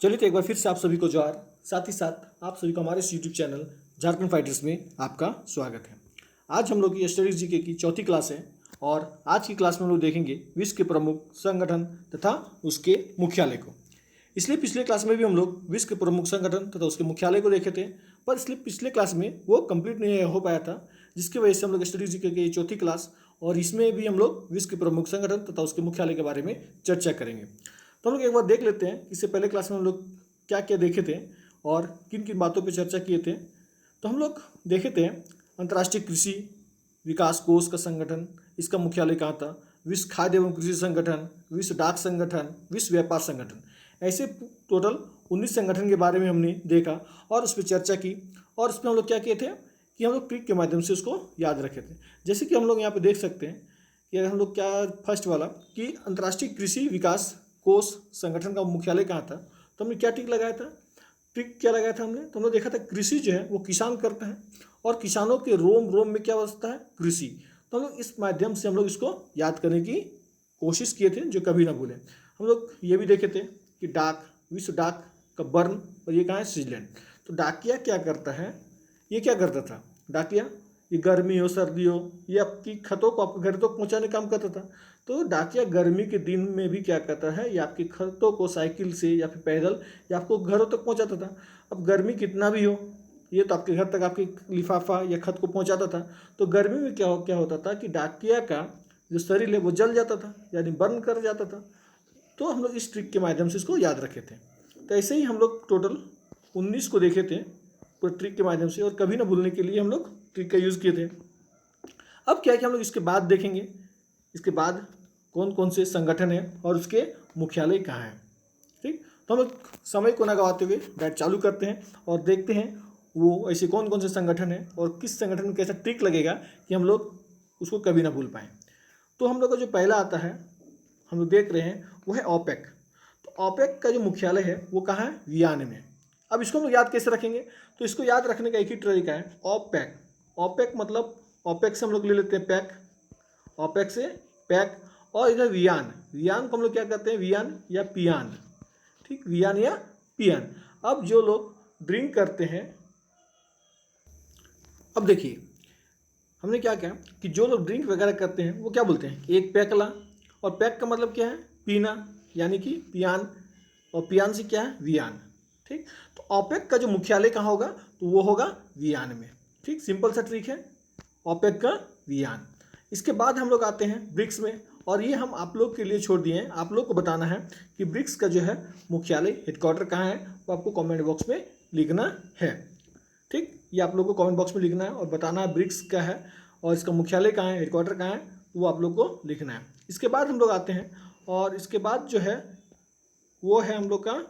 चलिए तो एक बार फिर से आप सभी को जोहार। साथ ही साथ आप सभी को हमारे इस यूट्यूब चैनल झारखंड फाइटर्स में आपका स्वागत है। आज हम लोग की स्टडीज जीके की चौथी क्लास है और आज की क्लास में हम लोग देखेंगे विश्व के प्रमुख संगठन तथा उसके मुख्यालय को। इसलिए पिछले क्लास में भी हम लोग विश्व के प्रमुख संगठन तथा उसके मुख्यालय को देखे थे, पर इसलिए पिछले क्लास में वो कंप्लीट नहीं हो पाया था, जिसकी वजह से हम लोग स्टडीज जीके की चौथी क्लास और इसमें भी हम लोग विश्व के प्रमुख संगठन तथा उसके मुख्यालय के बारे में चर्चा करेंगे। तो हम लोग एक बार देख लेते हैं इससे पहले क्लास में हम लोग क्या क्या देखे थे और किन किन बातों पर चर्चा किए थे। तो हम लोग देखे थे अंतर्राष्ट्रीय कृषि विकास कोष का संगठन, इसका मुख्यालय कहाँ था, विश्व खाद्य एवं कृषि संगठन, विश्व डाक संगठन, विश्व व्यापार संगठन, ऐसे टोटल 19 संगठन के बारे में हमने देखा और उस पर चर्चा की। और उसमें हम लोग क्या किए थे कि हम लोग ट्रिक के माध्यम से उसको याद रखे थे। जैसे कि हम लोग यहाँ पे देख सकते हैं कि अगर हम लोग क्या फर्स्ट वाला कि अंतर्राष्ट्रीय कृषि विकास कोष संगठन का मुख्यालय कहाँ था, तो हमने क्या टिक लगाया था, ट्रिक क्या लगाया था हमने, तो हमने देखा था कृषि जो है वो किसान करता है और किसानों के रोम रोम में क्या बसता है, कृषि। तो हम लोग इस माध्यम से हम लोग इसको याद करने की कोशिश किए थे, जो कभी ना भूलें। हम लोग ये भी देखे थे कि डाक, विश्व डाक का बर्न, और ये कहाँ है, स्विट्जरलैंड। तो डाकिया क्या करता है, ये क्या करता था डाकिया, ये गर्मी हो सर्दी हो ये आपकी खतों को आपके घर तक पहुँचाने काम करता था। तो डाकिया गर्मी के दिन में भी क्या करता है, ये आपकी खतों को साइकिल से या फिर पैदल या आपको घरों तक पहुँचाता था। अब गर्मी कितना भी हो, ये तो आपके घर तक आपकी लिफाफा या खत को पहुँचाता था। तो गर्मी में क्या होता था कि डाकिया का जो शरीर है वो जल जाता था, यानी बर्न कर जाता था। तो हम लोग इस ट्रिक के माध्यम से इसको याद रखे थे। तो ऐसे ही हम लोग टोटल 19 को देखे थे पूरे ट्रिक के माध्यम से, और कभी ना भूलने के लिए हम लोग ट्रिक का यूज़ किए थे। अब क्या है कि हम लोग इसके बाद देखेंगे, इसके बाद कौन कौन से संगठन है और उसके मुख्यालय कहाँ हैं। ठीक, तो हम लोग समय को ना गवाते हुए डायरेक्ट चालू करते हैं और देखते हैं वो ऐसे कौन कौन से संगठन हैं और किस संगठन में कैसा ट्रिक लगेगा कि हम लोग उसको कभी ना भूल पाएँ। तो हम लोग का जो पहला आता है, हम लोग देख रहे हैं, वो है ओपेक। तो ओपेक का जो मुख्यालय है वो कहाँ है, वियना में। अब इसको हम लोग याद कैसे रखेंगे, तो इसको याद रखने का एक ही तरीका है, ओपेक। ओपेक मतलब ओपेक से हम लोग ले लेते हैं पैक, ओपेक से पैक, और इधर वियान, वियान को हम लोग क्या करते हैं, वियान या पियान। ठीक, वियान या पियान। अब जो लोग ड्रिंक करते हैं, अब देखिए हमने क्या किया कि जो लोग ड्रिंक वगैरह करते हैं वो क्या बोलते हैं, एक पैक ला, और पैक का मतलब क्या है, पीना, यानी कि पियान, और पियान से क्या है, वियान। ठीक, तो ओपेक का जो मुख्यालय कहाँ होगा, तो वो होगा वियना में। ठीक, सिंपल सा ट्रिक है, ओपेक का वियना। इसके बाद हम लोग आते हैं ब्रिक्स में, और ये हम आप लोग के लिए छोड़ दिए हैं, आप लोग को बताना है कि ब्रिक्स का जो है मुख्यालय हेडक्वार्टर कहाँ है, वो आपको कमेंट बॉक्स में लिखना है। ठीक, ये आप लोग को कमेंट बॉक्स में लिखना है और बताना है ब्रिक्स क्या है और इसका मुख्यालय कहाँ है, हेडक्वार्टर कहाँ है, वो आप लोग को लिखना है। इसके बाद हम लोग आते हैं, और इसके बाद जो है वो है हम लोग का,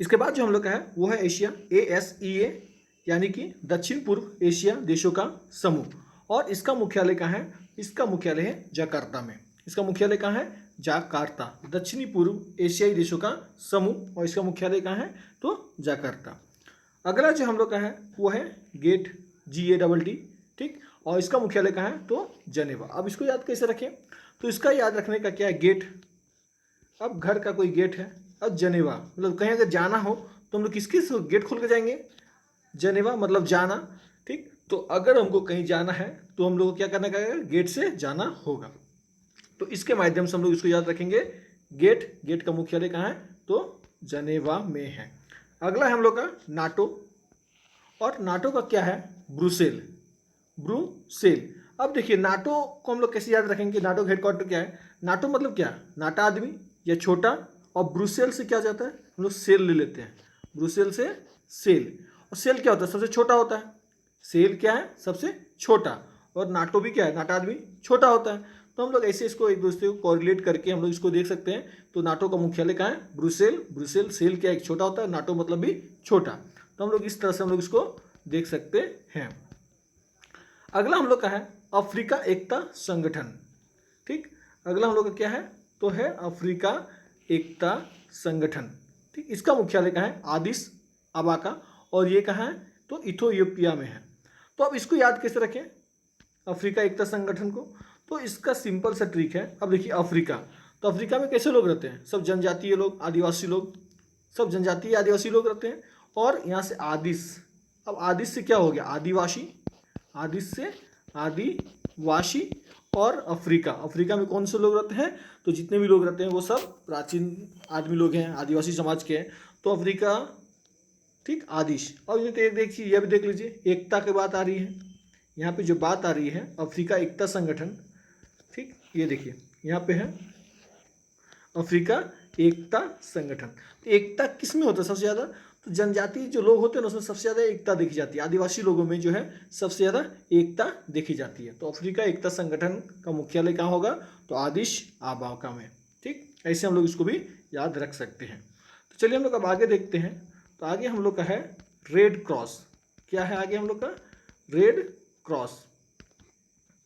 इसके बाद जो हम लोग का है वो है एशिया, ASEA, यानी कि दक्षिण पूर्व एशिया देशों का समूह। और इसका मुख्यालय कहाँ है, इसका मुख्यालय है जकार्ता में। इसका मुख्यालय कहाँ है, जकार्ता, दक्षिणी पूर्व एशियाई देशों का समूह, और इसका मुख्यालय कहाँ है, तो जकार्ता। अगला जो हम लोग का है वो है गेट, GATT। ठीक, और इसका मुख्यालय कहाँ है, तो जनेवा। अब इसको याद कैसे रखें, तो इसका याद रखने का क्या है, गेट, अब घर का कोई गेट है, अब जनेवा मतलब कहीं अगर जाना हो तो हम लोग किसके गेट खोल के जाएंगे, जनेवा मतलब जाना। ठीक, तो अगर हमको कहीं जाना है तो हम लोग को क्या करना पड़ेगा, गेट से जाना होगा। तो इसके माध्यम से हम लोग इसको याद रखेंगे, गेट, गेट का मुख्यालय कहाँ है, तो जनेवा में है। अगला है हम लोग का नाटो, और नाटो का क्या है, ब्रुसेल, ब्रुसेल। अब देखिए नाटो को हम लोग कैसे याद रखेंगे, नाटो का हेडक्वार्टर क्या है, नाटो मतलब क्या, नाटा आदमी या छोटा, और ब्रुसेल से क्या जाता है, हम लोग सेल ले लेते हैं, ब्रुसेल से सेल। और सेल क्या होता है, सबसे छोटा होता है, सेल क्या है, सबसे छोटा, और नाटो भी क्या है, नाटा आदमी छोटा होता है। तो हम लोग ऐसे इसको एक दूसरे को कोरिलेट करके हम लोग इसको देख सकते हैं। तो नाटो का मुख्यालय कहाँ है, ब्रुसेल, ब्रुसेल, सेल क्या एक छोटा होता है, नाटो मतलब भी छोटा। तो हम लोग इस तरह से हम लोग इसको देख सकते हैं। अगला हम लोग का है अफ्रीका एकता संगठन। ठीक, अगला हम लोग का क्या है, तो है अफ्रीका एकता संगठन। ठीक, इसका मुख्यालय कहाँ है, आदिस अबाका, और ये कहाँ है, तो इथोपिया में है। तो अब इसको याद कैसे रखें, अफ्रीका एकता संगठन को, तो इसका सिंपल सा ट्रिक है। अब देखिए अफ्रीका, तो अफ्रीका में कैसे लोग रहते हैं? सब जनजातीय लोग, आदिवासी लोग, सब जनजातीय आदिवासी लोग रहते हैं। और यहाँ से आदिस, अब आदिस से क्या हो गया? आदिवासी, आदिस से आदिवासी। और अफ्रीका, अफ्रीका में कौन से लोग रहते हैं? तो जितने भी लोग रहते हैं वो सब प्राचीन आदमी लोग हैं, आदिवासी समाज के हैं। तो अफ्रीका, ठीक, आदिश। और ये तो एक देखिए, यह भी देख लीजिए, एकता की बात आ रही है। यहाँ पे जो बात आ रही है अफ्रीका एकता संगठन, ठीक, ये देखिए यहाँ पे है अफ्रीका एकता संगठन। तो एकता किस में होता है सबसे ज़्यादा? तो जनजाति जो लोग होते हैं ना उसमें सबसे ज़्यादा एकता देखी जाती है। आदिवासी लोगों में जो है सबसे ज़्यादा एकता देखी जाती है। तो अफ्रीका एकता संगठन का मुख्यालय कहाँ होगा? तो आदिश आबाका में। ठीक, ऐसे हम लोग इसको भी याद रख सकते हैं। तो चलिए हम लोग अब आगे देखते हैं। तो आगे हम लोग का है रेड क्रॉस। क्या है आगे हम लोग का? Red cross.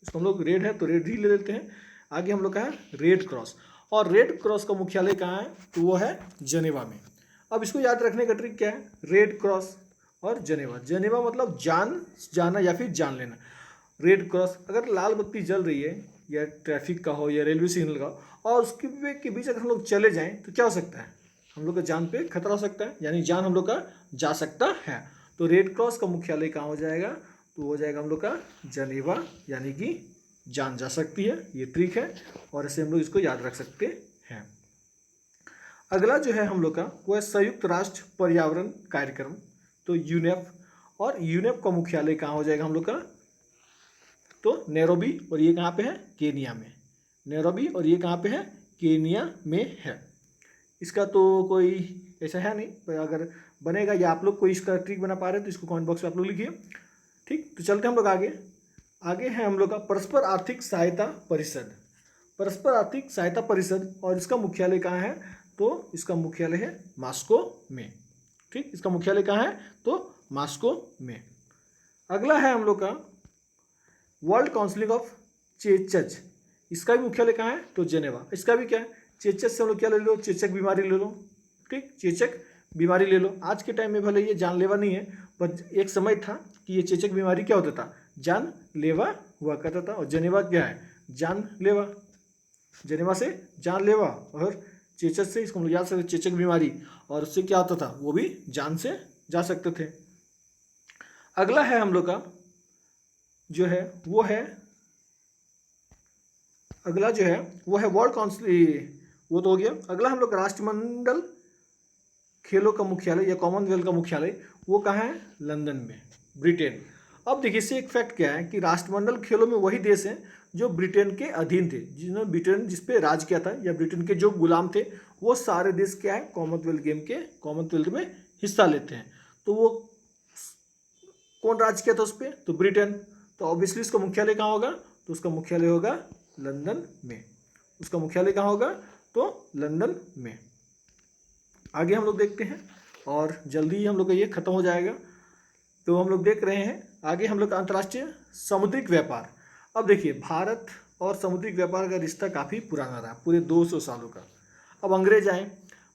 इसको हम लोग रेड है तो रेड ही ले लेते हैं। आगे हम लोग का है रेड क्रॉस। और रेड क्रॉस का मुख्यालय कहाँ है? तो वो है जनेवा में। अब इसको याद रखने का ट्रिक क्या है? रेड क्रॉस और जनेवा। जनेवा मतलब जान जाना या फिर जान लेना। रेड क्रॉस, अगर लाल बत्ती जल रही है या ट्रैफिक का हो या रेलवे सिग्नल का और उसके के बीच अगर हम लोग चले जाएं तो क्या हो सकता है? हम लोग का जान पे खतरा हो सकता है, यानी जान हम लोग का जा सकता है। तो रेड क्रॉस का मुख्यालय कहाँ हो जाएगा? तो हो जाएगा हम लोग का जनेवा, यानी कि जान जा सकती है। ये ट्रिक है और ऐसे हम लोग इसको याद रख सकते हैं। अगला जो है हम लोग का वो है संयुक्त राष्ट्र पर्यावरण कार्यक्रम, तो यूनेप। और यूनेप का मुख्यालय कहाँ हो जाएगा हम लोग का? तो नैरोबी, और ये कहाँ पे है? केनिया में। नैरोबी और ये कहाँ पे है? केनिया में है। इसका तो कोई ऐसा है नहीं, पर अगर बनेगा या आप लोग कोई इसका ट्रिक बना पा रहे हैं तो इसको कमेंट बॉक्स में आप लोग लिखिए। ठीक, तो चलते हैं हम लोग आगे। आगे है हम लोग का परस्पर आर्थिक सहायता परिषद। परस्पर आर्थिक सहायता परिषद, और इसका मुख्यालय कहाँ है? तो इसका मुख्यालय है मॉस्को में। ठीक, इसका मुख्यालय कहाँ है? तो मॉस्को में। अगला है हम लोग का वर्ल्ड काउंसिल ऑफ चेचक। इसका भी मुख्यालय कहाँ है? तो जेनेवा। इसका भी क्या है? चेचक से हम लोग क्या ले लो? चेचक बीमारी ले लो। ठीक, चेचक बीमारी ले लो। आज के टाइम में भले ये जानलेवा नहीं है, पर एक समय था कि ये चेचक बीमारी क्या होता था? जानलेवा हुआ करता था। और जेनेवा क्या है? जानलेवा। जेनेवा से जानलेवा, और चेचक से, इसको हम लोग याद सकते, चेचक बीमारी, और उससे क्या होता था? वो भी जान से जा सकते थे। अगला है हम लोग का जो है वो है, अगला जो है वो है वर्ल्ड काउंसिल, वो तो हो गया। अगला हम लोग राष्ट्रमंडल खेलों का मुख्यालय या कॉमनवेल्थ का मुख्यालय वो कहाँ है? लंदन में, ब्रिटेन। अब देखिए इससे एक फैक्ट क्या है कि राष्ट्रमंडल खेलों में वही देश हैं जो ब्रिटेन के अधीन थे, जिन्होंने ब्रिटेन जिस पे राज किया था, या ब्रिटेन के जो गुलाम थे, वो सारे देश क्या है? कॉमनवेल्थ गेम के, कॉमनवेल्थ में हिस्सा लेते हैं। तो वो कौन राज किया था उस पर? तो ब्रिटेन। तो ऑब्वियसली इसका मुख्यालय कहाँ होगा? तो उसका मुख्यालय होगा लंदन में। उसका मुख्यालय कहाँ होगा? तो लंदन में। आगे हम लोग देखते हैं और जल्दी ही हम लोग का ये खत्म हो जाएगा। तो हम लोग देख रहे हैं आगे हम लोग अंतर्राष्ट्रीय समुद्रिक व्यापार। अब देखिए भारत और समुद्रिक व्यापार का रिश्ता काफ़ी पुराना रहा, पूरे 200 सालों का। अब अंग्रेज आए,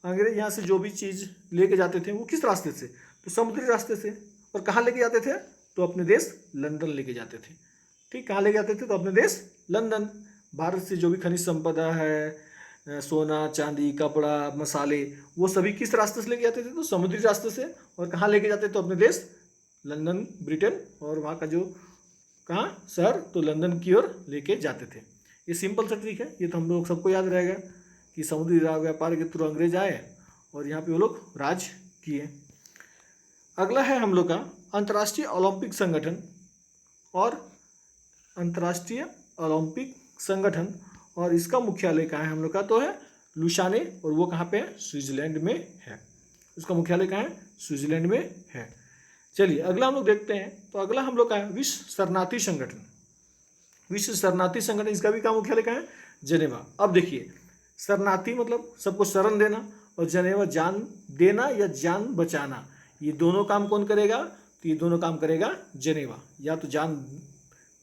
अंग्रेज यहाँ से जो भी चीज़ लेके जाते थे वो किस रास्ते से? तो समुद्री रास्ते से। और कहाँ लेके जाते थे? तो अपने देश लंदन लेके जाते थे। ठीक, कहाँ लेके जाते थे? तो अपने देश लंदन। भारत से जो भी खनिज संपदा है, सोना चांदी कपड़ा मसाले, वो सभी किस रास्ते से लेके जाते थे? तो समुद्री रास्ते से। और कहाँ लेके जाते थे? तो अपने देश लंदन, ब्रिटेन, और वहाँ का जो कहाँ शहर, तो लंदन की ओर लेके जाते थे। ये सिंपल सा ट्रिक है, ये तो हम लोग सबको याद रहेगा कि समुद्री व्यापार के थ्रू अंग्रेज आए और यहाँ पे वो लोग राज किए। अगला है हम लोग का अंतर्राष्ट्रीय ओलंपिक संगठन। और अंतर्राष्ट्रीय ओलंपिक संगठन, और इसका मुख्यालय कहाँ है हम लोग का? तो है लुसाने, और वो कहाँ पे है? स्विट्जरलैंड में है। उसका मुख्यालय कहाँ है? स्विट्जरलैंड में है। चलिए अगला हम लोग देखते हैं। तो अगला हम लोग का है विश्व शरणार्थी संगठन। विश्व शरणार्थी संगठन, इसका भी कहाँ मुख्यालय कहाँ है? जनेवा। अब देखिए शरणार्थी मतलब सबको शरण देना, और जनेवा जान देना या जान बचाना। ये दोनों काम कौन करेगा? तो ये दोनों काम करेगा जनेवा। या तो जान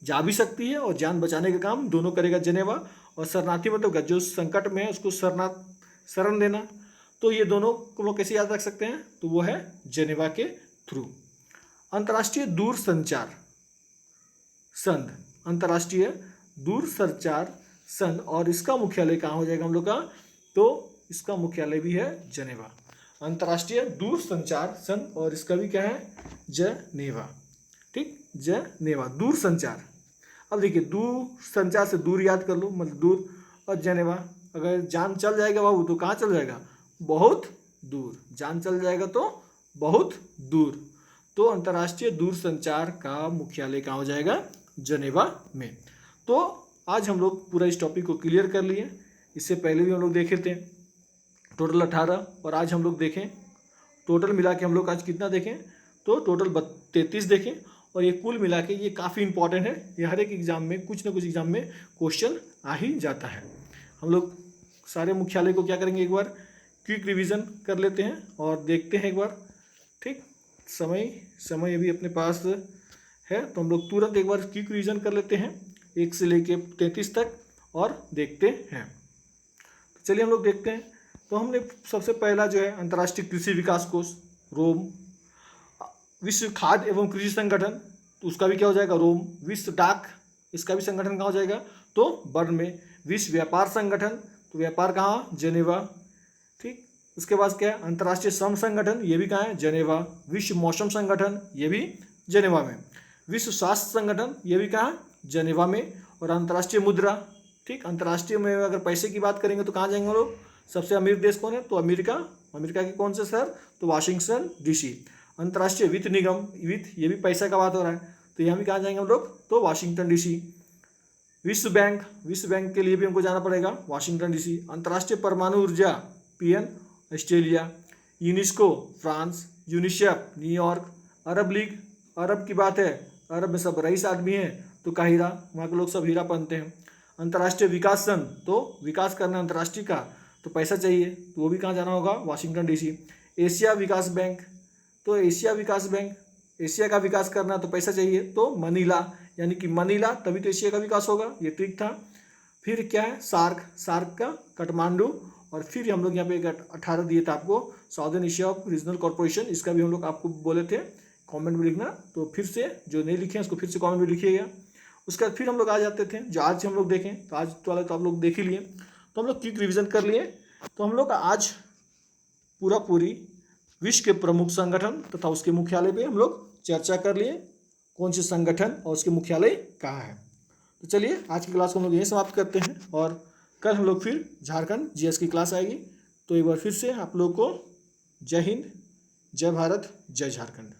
जा भी सकती है और जान बचाने का काम दोनों करेगा जनेवा। और शरणार्थी मतलब जो संकट में है उसको शरण देना। तो ये दोनों को लोग कैसे याद रख सकते हैं? तो वो है जनेवा के थ्रू। अंतर्राष्ट्रीय दूरसंचार संघ, अंतर्राष्ट्रीय दूरसंचार संघ और इसका मुख्यालय कहाँ हो जाएगा हम लोग का, तो इसका मुख्यालय भी है जनेवा। अंतर्राष्ट्रीय दूरसंचार संघ और इसका भी क्या है, जनेवा। ठीक, जनेवा दूर संचार। अब देखिए दूर संचार से दूर याद कर लो, मतलब दूर, और जनेवा अगर जान चल जाएगा बाबू तो कहाँ चल जाएगा, बहुत दूर। जान चल जाएगा तो बहुत दूर। तो अंतर्राष्ट्रीय दूरसंचार का मुख्यालय कहाँ हो जाएगा, जनेवा में। तो आज हम लोग पूरा इस टॉपिक को क्लियर कर लिए। इससे पहले भी हम लोग देखे थे टोटल 18, और आज हम लोग देखें टोटल मिला के हम लोग आज कितना देखें, तो टोटल 33 देखें। और ये कुल मिला के ये काफ़ी इंपॉर्टेंट है, ये हर एक एग्जाम में कुछ ना कुछ एग्जाम में क्वेश्चन आ ही जाता है। हम लोग सारे मुख्यालय को क्या करेंगे, एक बार क्विक रिवीजन कर लेते हैं और देखते हैं एक बार। ठीक, समय अभी अपने पास है तो हम लोग तुरंत एक बार क्विक रिवीजन कर लेते हैं 1 से लेके 33 तक और देखते हैं। तो चलिए हम लोग देखते हैं। तो हमने सबसे पहला जो है अंतर्राष्ट्रीय कृषि विकास कोष रोम, विश्व खाद्य एवं कृषि संगठन, तो उसका भी क्या हो जाएगा, रोम। विश्व डाक, इसका भी संगठन कहाँ हो जाएगा, तो बर्न में। विश्व व्यापार संगठन, तो व्यापार कहाँ, जनेवा। ठीक, उसके बाद क्या है, अंतर्राष्ट्रीय श्रम संगठन, ये भी कहाँ है, जनेवा। विश्व मौसम संगठन, ये भी जनेवा में। विश्व स्वास्थ्य संगठन, ये भी कहाँ, जनेवा में। और अंतर्राष्ट्रीय मुद्रा, ठीक, अंतर्राष्ट्रीय में अगर पैसे की बात करेंगे तो कहाँ जाएंगे हम लोग, सबसे अमीर देश कौन है, तो अमेरिका। अमेरिका के कौन से शहर, तो वाशिंगटन डीसी। अंतर्राष्ट्रीय वित्त निगम, वित्त, ये भी पैसा का बात हो रहा है, तो यहाँ भी कहाँ जाएंगे हम लोग, तो वाशिंगटन डीसी। विश्व बैंक के लिए भी हमको जाना पड़ेगा, वाशिंगटन डीसी। अंतर्राष्ट्रीय परमाणु ऊर्जा, पीएन, ऑस्ट्रेलिया। UNESCO, France. यूनिसेफ, न्यूयॉर्क। अरब लीग, अरब की बात है, अरब में सब रईस आदमी हैं, तो काहिरा, वहाँ के लोग सब हीरा पहनते हैं। अंतर्राष्ट्रीय विकास संघ, तो विकास करना अंतर्राष्ट्रीय का, तो पैसा चाहिए, तो वो भी कहाँ जाना होगा, वाशिंगटन डीसी। एशिया विकास बैंक, तो एशिया विकास बैंक, एशिया का विकास करना तो पैसा चाहिए, तो मनीला, यानी कि मनीला, तभी तो एशिया का विकास होगा, ये ट्रिक था। फिर क्या है, सार्क का काठमांडू। और फिर हम लोग यहाँ पे 18 दिए थे आपको, southern Asia of regional corporation, इसका भी हम लोग आपको बोले थे कमेंट में लिखना, तो फिर से जो नहीं लिखे हैं उसको फिर से कमेंट में लिखिएगा। उसके बाद फिर हम लोग आ जाते थे, जो आज हम लोग देखें, तो आज वाले तो आप लोग देख ही लिए, तो हम लोग क्विक रिविजन कर लिए। तो हम लोग आज पूरी विश्व के प्रमुख संगठन तथा उसके मुख्यालय पे हम लोग चर्चा कर लिए, कौन से संगठन और उसके मुख्यालय कहाँ है। तो चलिए आज की क्लास को हम लोग यहीं समाप्त करते हैं, और कल हम लोग फिर झारखंड जीएस की क्लास आएगी। तो एक बार फिर से आप लोग को जय हिंद, जय भारत, जय झारखंड।